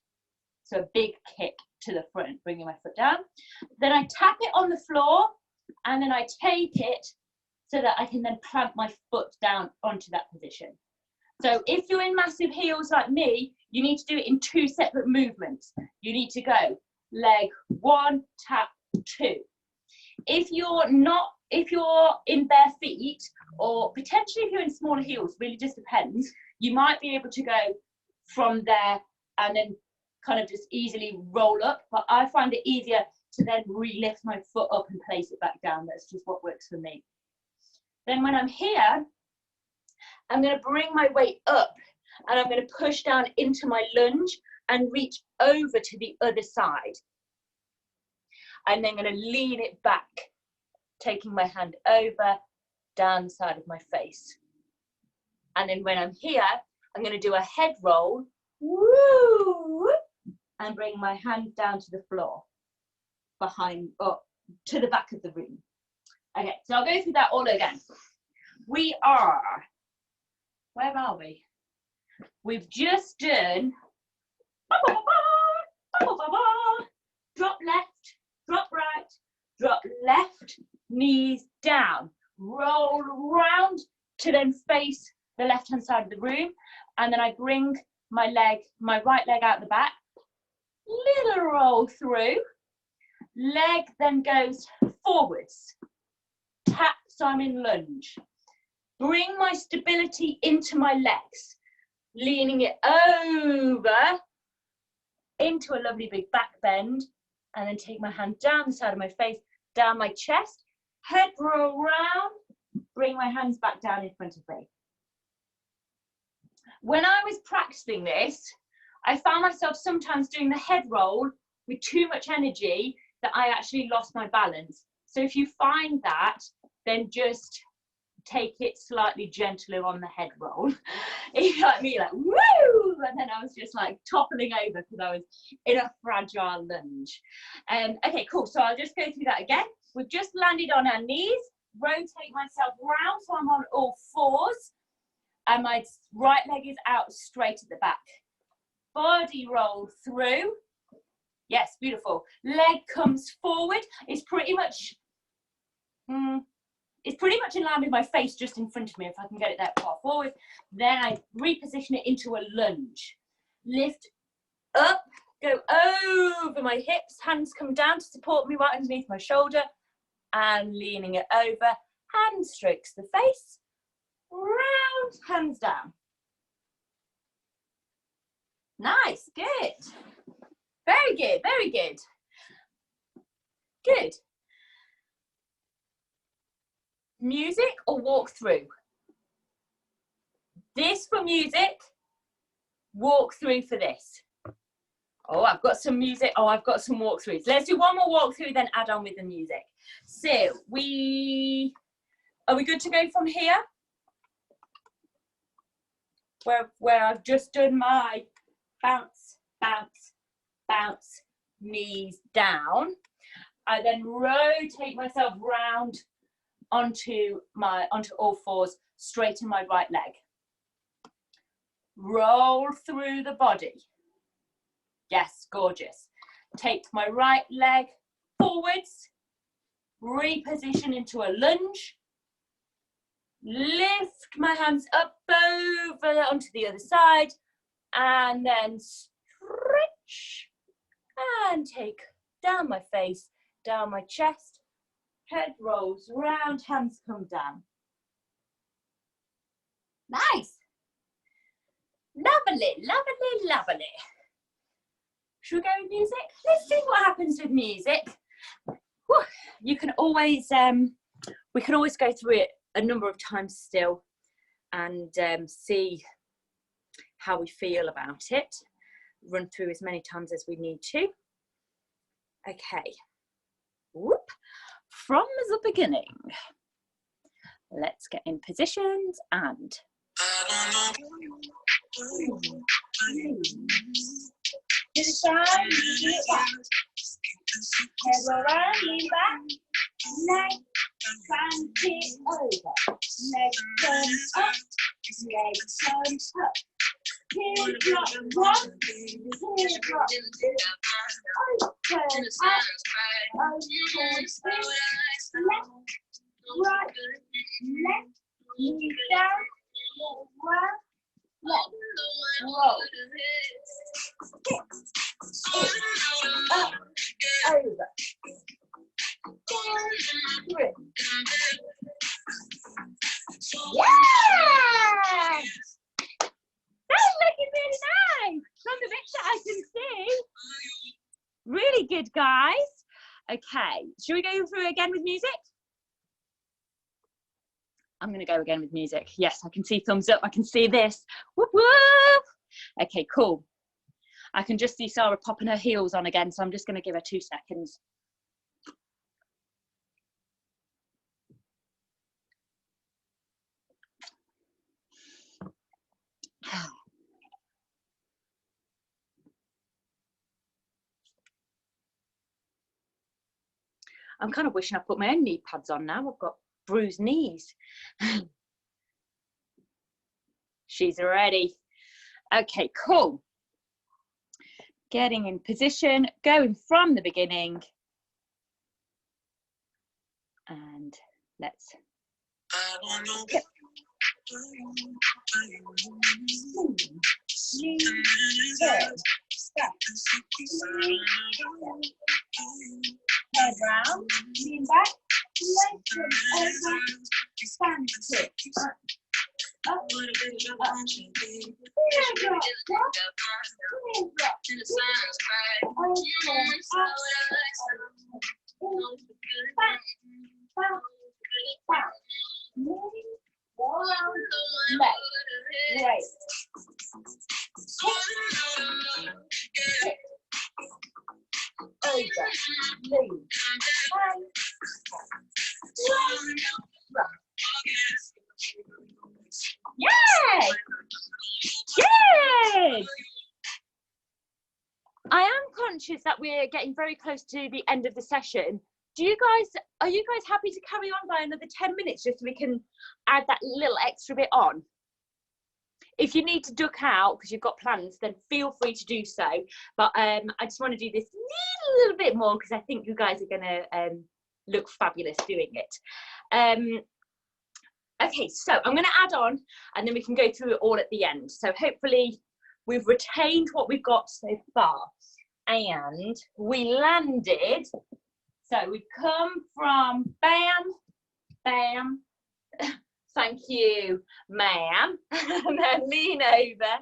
So a big kick to the front, bringing my foot down. Then I tap it on the floor, and then I take it so that I can then plant my foot down onto that position. So if you're in massive heels like me, you need to do it in 2 separate movements. You need to go leg 1, tap 2. If you're in bare feet, or potentially if you're in smaller heels, really just depends, you might be able to go from there and then kind of just easily roll up, but I find it easier to then re-lift my foot up and place it back down. That's just what works for me. Then when I'm here, I'm going to bring my weight up and I'm going to push down into my lunge and reach over to the other side. I'm then going to lean it back, taking my hand over, down the side of my face. And then when I'm here, I'm going to do a head roll, woo, and bring my hand down to the floor, behind, or to the back of the room. Okay, so I'll go through that all again. We are, where are we? We've just done, drop left, drop right, drop left, knees down, roll round to then face the left hand side of the room, and then I bring my right leg out the back, little roll through, leg then goes forwards, tap, so I'm in lunge, bring my stability into my legs, leaning it over into a lovely big back bend, and then take my hand down the side of my face, down my chest, head roll round, bring my hands back down in front of me. When I was practicing this, I found myself sometimes doing the head roll with too much energy that I actually lost my balance. So if you find that, then just take it slightly gentler on the head roll. If you're like me, like woo, and then I was just like toppling over because I was in a fragile lunge. Okay, cool. So I'll just go through that again. We've just landed on our knees, rotate myself round, so I'm on all fours, and my right leg is out straight at the back. Body roll through. Yes, beautiful. Leg comes forward. It's pretty much in line with my face just in front of me, if I can get it that far forward. Then I reposition it into a lunge. Lift up, go over my hips, hands come down to support me right underneath my shoulder, and leaning it over, hand strokes the face, round, hands down. Nice, good. Very good, very good. Good. Music or walk through? This for music, walk through for this. Oh, I've got some music. Oh, I've got some walkthroughs. Let's do one more walkthrough, then add on with the music. So are we good to go from here? Where I've just done my bounce, bounce, bounce, knees down. I then rotate myself round onto all fours, straighten my right leg. Roll through the body. Yes, gorgeous. Take my right leg forwards, reposition into a lunge, lift my hands up over onto the other side, and then stretch and take down my face, down my chest, head rolls round, hands come down. Nice. Lovely, lovely, lovely. Should we go with music? Let's see what happens with music. Whew. You can always, we can always go through it a number of times still and see how we feel about it. Run through as many times as we need to. Okay. Whoop. From the beginning. Let's get in positions and. To the side, lean back. Head around, lean back. Leg, front it over. Leg turn up. Leg turn up. Heel drop one. Heel drop two. Open up. Open in. Left, right, left. Knee down. Round. Left. Roll. Up, over, down, through. Yeah! That's looking really nice from the bits that I can see. Really good, guys. Okay, should we go through again with music? I'm going to go again with music. Yes, I can see thumbs up. I can see this. Whoop, whoop. Okay, cool. I can just see Sarah popping her heels on again, so I'm just going to give her 2 seconds. I'm kind of wishing I put my own knee pads on now. I've got bruised knees. She's ready. Okay, cool. Getting in position, going from the beginning. And let's. Yep. Head round, lean back, lengthen over, stand sit, up, up, up. Heel drop, drop, heel drop, open, up, back, back, back, moving, around, left, right, hip, over, lean, hand, right, Yay! Good. I am conscious that we're getting very close to the end of the session. Are you guys happy to carry on by another 10 minutes just so we can add that little extra bit on? If you need to duck out because you've got plans, then feel free to do so. But I just want to do this little bit more because I think you guys are going to look fabulous doing it. Okay, so I'm going to add on and then we can go through it all at the end. So hopefully we've retained what we've got so far. And we landed, so we've come from bam, bam, thank you, ma'am, and then lean over,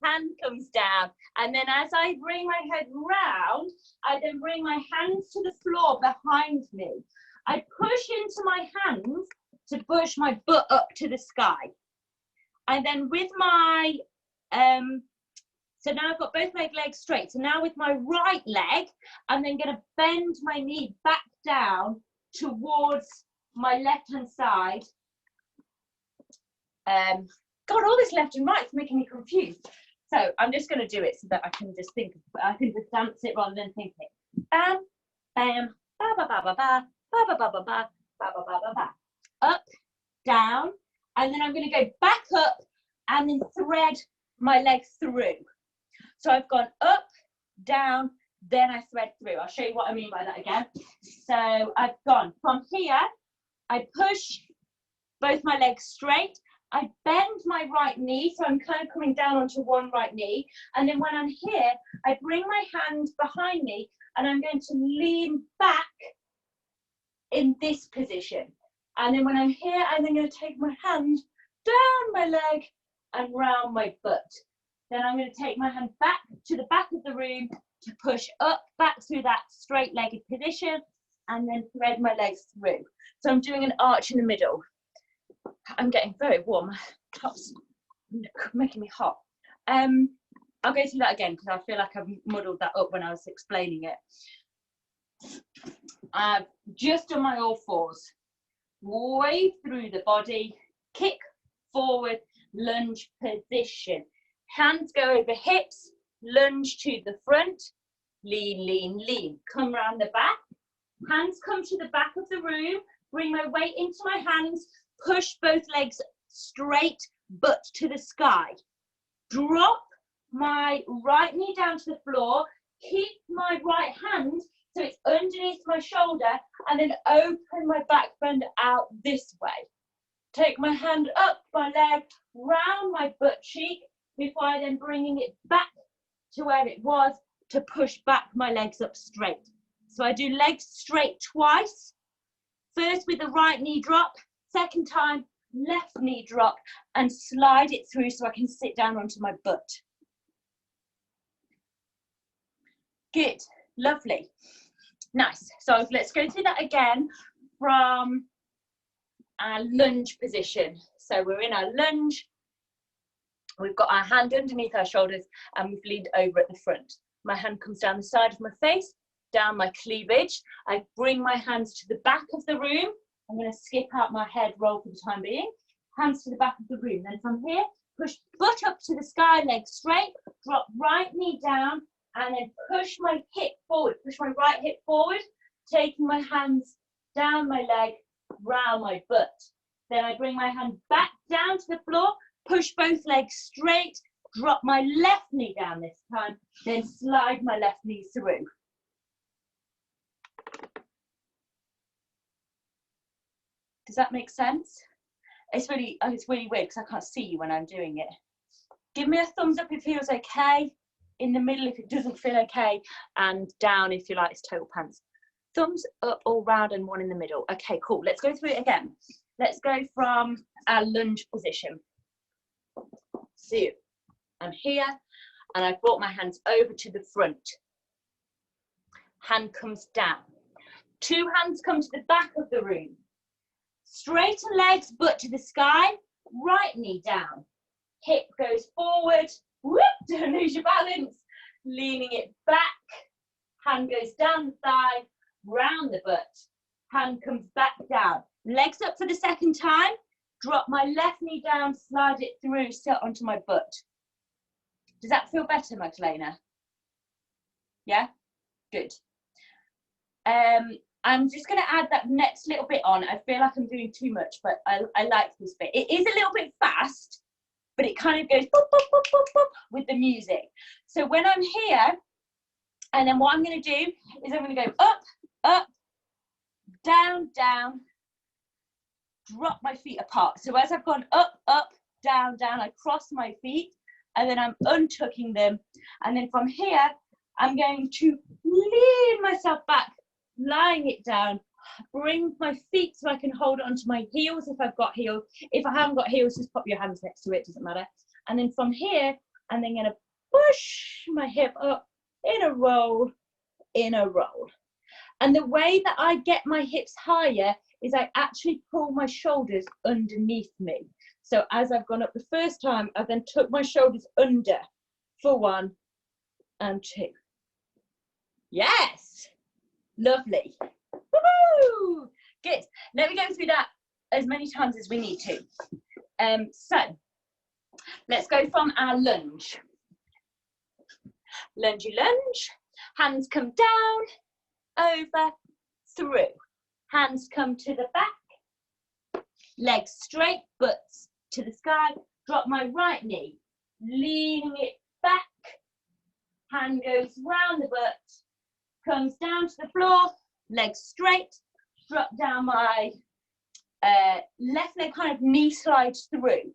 hand comes down, and then as I bring my head round, I then bring my hands to the floor behind me. I push into my hands to push my butt up to the sky. And then with my, so now I've got both my legs straight. So now with my right leg, I'm then gonna bend my knee back down towards my left-hand side. God, all this left and right is making me confused. So I'm just gonna do it so that I can just think, I can just dance it rather than think it. Bam, bam, ba ba ba ba ba, ba ba ba ba ba, ba ba ba ba ba. Up, down, and then I'm going to go back up and then thread my legs through. So I've gone up, down, then I thread through. I'll show you what I mean by that again. So I've gone from here, I push both my legs straight, I bend my right knee, so I'm kind of coming down onto one right knee, and then when I'm here, I bring my hand behind me and I'm going to lean back in this position. And then when I'm here, I'm then going to take my hand down my leg and round my butt. Then I'm going to take my hand back to the back of the room to push up, back through that straight-legged position, and then thread my legs through. So I'm doing an arch in the middle. I'm getting very warm. My top's making me hot. I'll go through that again because I feel like I've muddled that up when I was explaining it. I've just done my all fours. Wave through the body, kick forward, lunge position. Hands go over hips, lunge to the front, lean, lean, lean. Come round the back, hands come to the back of the room, bring my weight into my hands, push both legs straight, butt to the sky. Drop my right knee down to the floor, keep my right hand so it's underneath my shoulder, and then open my back bend out this way. Take my hand up my leg, round my butt cheek, before I then bringing it back to where it was to push back my legs up straight. So I do legs straight twice. First with the right knee drop, second time left knee drop, and slide it through so I can sit down onto my butt. Good, lovely. Nice. So let's go through that again from our lunge position. So we're in our lunge. We've got our hand underneath our shoulders and we've leaned over at the front. My hand comes down the side of my face, down my cleavage. I bring my hands to the back of the room. I'm going to skip out my head roll for the time being. Hands to the back of the room. Then from here, push butt up to the sky, legs straight, drop right knee down, and then push my hip forward, push my right hip forward, taking my hands down my leg, round my butt. Then I bring my hand back down to the floor, push both legs straight, drop my left knee down this time, then slide my left knee through. Does that make sense? It's really weird because I can't see you when I'm doing it. Give me a thumbs up if it feels okay. In the middle if it doesn't feel okay, and down if you like it's total pants. Thumbs up all round and one in the middle. Okay, cool. Let's go through it again. Let's go from our lunge position. So I'm here and I've brought my hands over to the front. Hand comes down. Two hands come to the back of the room. Straighten legs, butt to the sky. Right knee down. Hip goes forward. Whoop, don't lose your balance. Leaning it back. Hand goes down the thigh, round the butt. Hand comes back down. Legs up for the second time. drop my left knee down, slide it through, sit onto my butt. Does that feel better, Magdalena? Yeah? Good. I'm just going to add that next little bit on. I feel like I'm doing too much, but I like this bit. It is a little bit fast, but it kind of goes boop, boop, boop, boop, boop, with the music. So when I'm here, and then what I'm going to do is I'm going to go up, up, down, down, drop my feet apart. So as I've gone up, up, down, down, I cross my feet, and then I'm untucking them. And then from here, I'm going to lean myself back, lying it down, bring my feet so I can hold onto my heels if I've got heels. If I haven't got heels, just pop your hands next to it, doesn't matter. And then from here, I'm then going to push my hip up in a roll, in a roll. And the way that I get my hips higher is I actually pull my shoulders underneath me. So as I've gone up the first time, I then took my shoulders under for 1 and 2. Yes, lovely. Woo-hoo! Good. Let me go through that as many times as we need to. So let's go from our lunge. Lungey lunge. Hands come down, over, through. Hands come to the back. Legs straight, butts to the sky. Drop my right knee, leaning it back. Hand goes round the butt, comes down to the floor, legs straight, drop down my left leg, kind of knee slides through.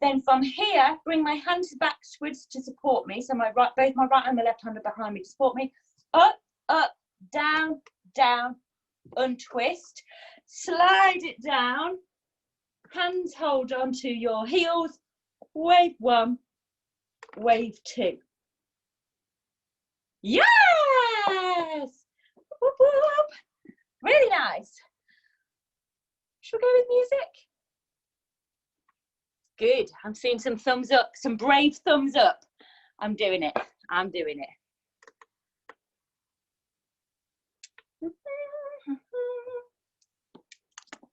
Then from here, bring my hands backwards to support me. So both my right and my left hand are behind me to support me. Up, up, down, down, untwist. Slide it down. Hands hold onto your heels. Wave 1, wave 2. Yes! Whoop, whoop. Really nice. Should we go with music? Good. I'm seeing some thumbs up, some brave thumbs up. I'm doing it. I'm doing it.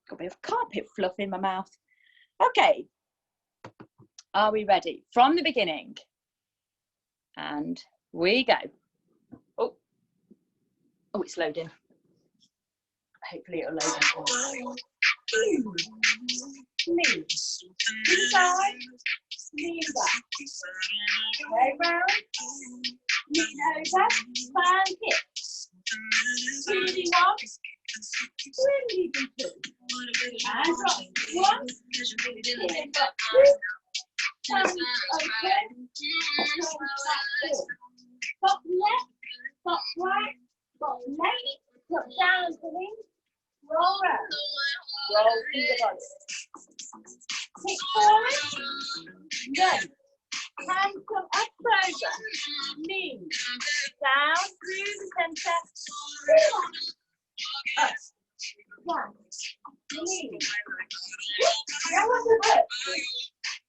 Got a bit of carpet fluff in my mouth. Okay. Are we ready? From the beginning. And we go. Oh, it's loading. Hopefully it'll load. Knee, inside, knee back, way round, knee over, span hips, really one, really do 2, and drop 1, then back 2, hands open, hands back 4, top left, top right, top left, drop down and pull in, roll round, roll through the body. Kick forward, then hands come up over, knees down through the centre, up, one, knees, now on the butt,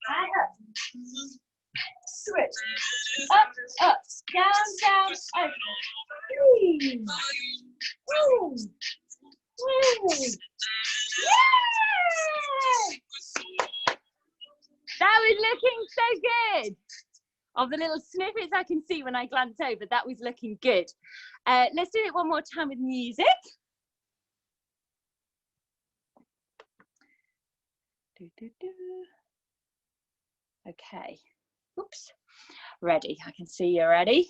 and up, switch, up, down, down, over, 3, 2, 1, yeah! That was looking so good. Of the little snippets I can see when I glance over, that was looking good. Let's do it one more time with music. Okay. Oops. Ready. I can see you're ready.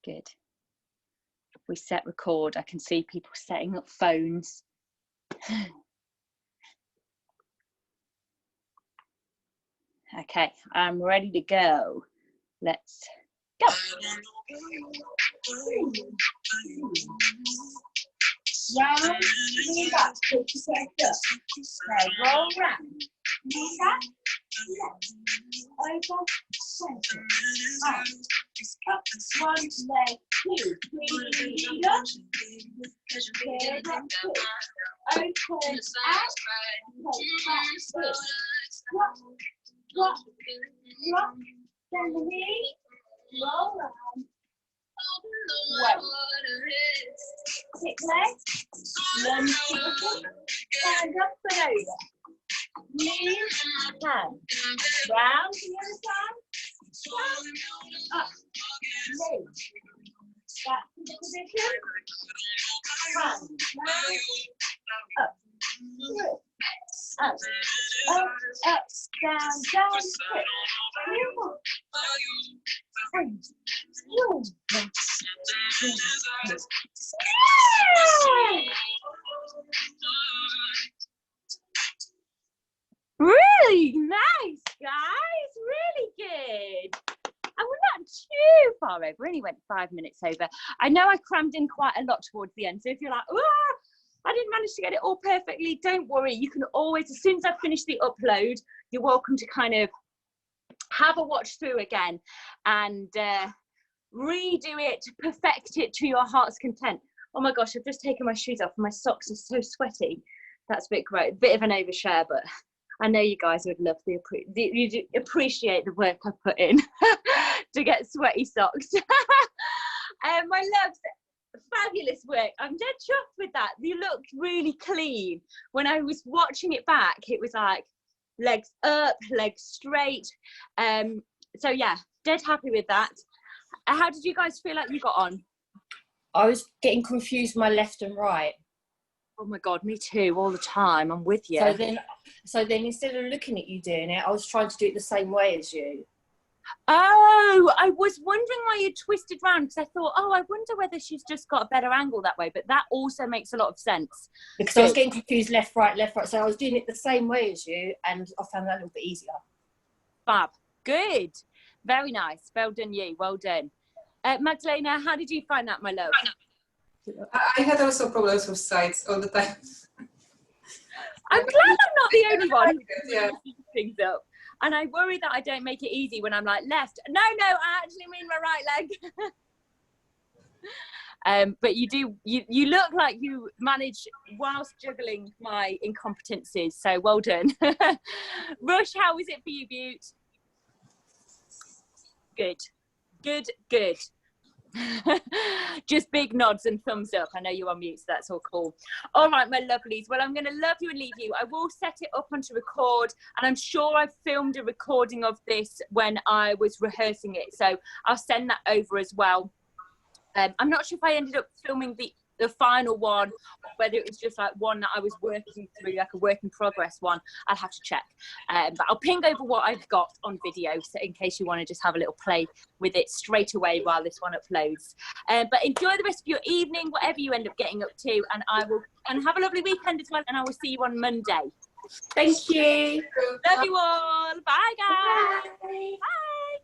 Good. We set record. I can see people setting up phones. Okay, I'm ready to go. Let's go. Round, knee back, put yourself up. Now roll round. Knee back, left, over, centre, out, up, 1 leg, 2, 3, up, clear up, 2, open, out, take back, in, drop, drop, bend the knee, roll round, wait, kick leg, lunge to the foot, Stand up and over. Knees, hands. Round to the other side. Down, up. Legs. Back to the position. Hands. Down. Up. Through. Up. Up. Up. Down. Down. Really nice, guys. Really good. And we're not too far over. We only went 5 minutes over. I know I crammed in quite a lot towards the end. So if you're like, oh, I didn't manage to get it all perfectly, don't worry. You can always, as soon as I finish the upload, you're welcome to kind of have a watch through again and redo it, perfect it to your heart's content. Oh my gosh, I've just taken my shoes off and my socks are so sweaty. That's a bit great, a bit of an overshare, but I know you guys would love you appreciate the work I put in to get sweaty socks. My loves, fabulous work. I'm dead chuffed with that. You looked really clean. When I was watching it back, it was like legs up, legs straight. So yeah, dead happy with that. How did you guys feel like you got on? I was getting confused my left and right. Oh my God, me too, all the time. I'm with you. So then instead of looking at you doing it, I was trying to do it the same way as you. Oh, I was wondering why you twisted round, because I thought, oh, I wonder whether she's just got a better angle that way. But that also makes a lot of sense. Because I was getting confused left, right. So I was doing it the same way as you, and I found that a little bit easier. Fab. Good. Very nice. Well done, you. Well done. Magdalena, how did you find that, my love? I had also problems with sides all the time. I'm glad I'm not the only one who Yeah. things up. And I worry that I don't make it easy when I'm like left. No, I actually mean my right leg. But you look like you manage whilst juggling my incompetencies. So well done. Rush, how was it for you, Butte? Good. Just big nods and thumbs up. I know you're on mute, so that's all cool. All right, my lovelies. Well, I'm going to love you and leave you. I will set it up onto record, and I'm sure I've filmed a recording of this when I was rehearsing it, so I'll send that over as well. I'm not sure if I ended up filming the final one, or whether it was just like one that I was working through, like a work in progress one. I'll have to check. But I'll ping over what I've got on video, so in case you want to just have a little play with it straight away while this one uploads. But enjoy the rest of your evening, whatever you end up getting up to, and have a lovely weekend as well, and I will see you on Monday. Thank you. Love you all. Bye, guys. Bye. Bye.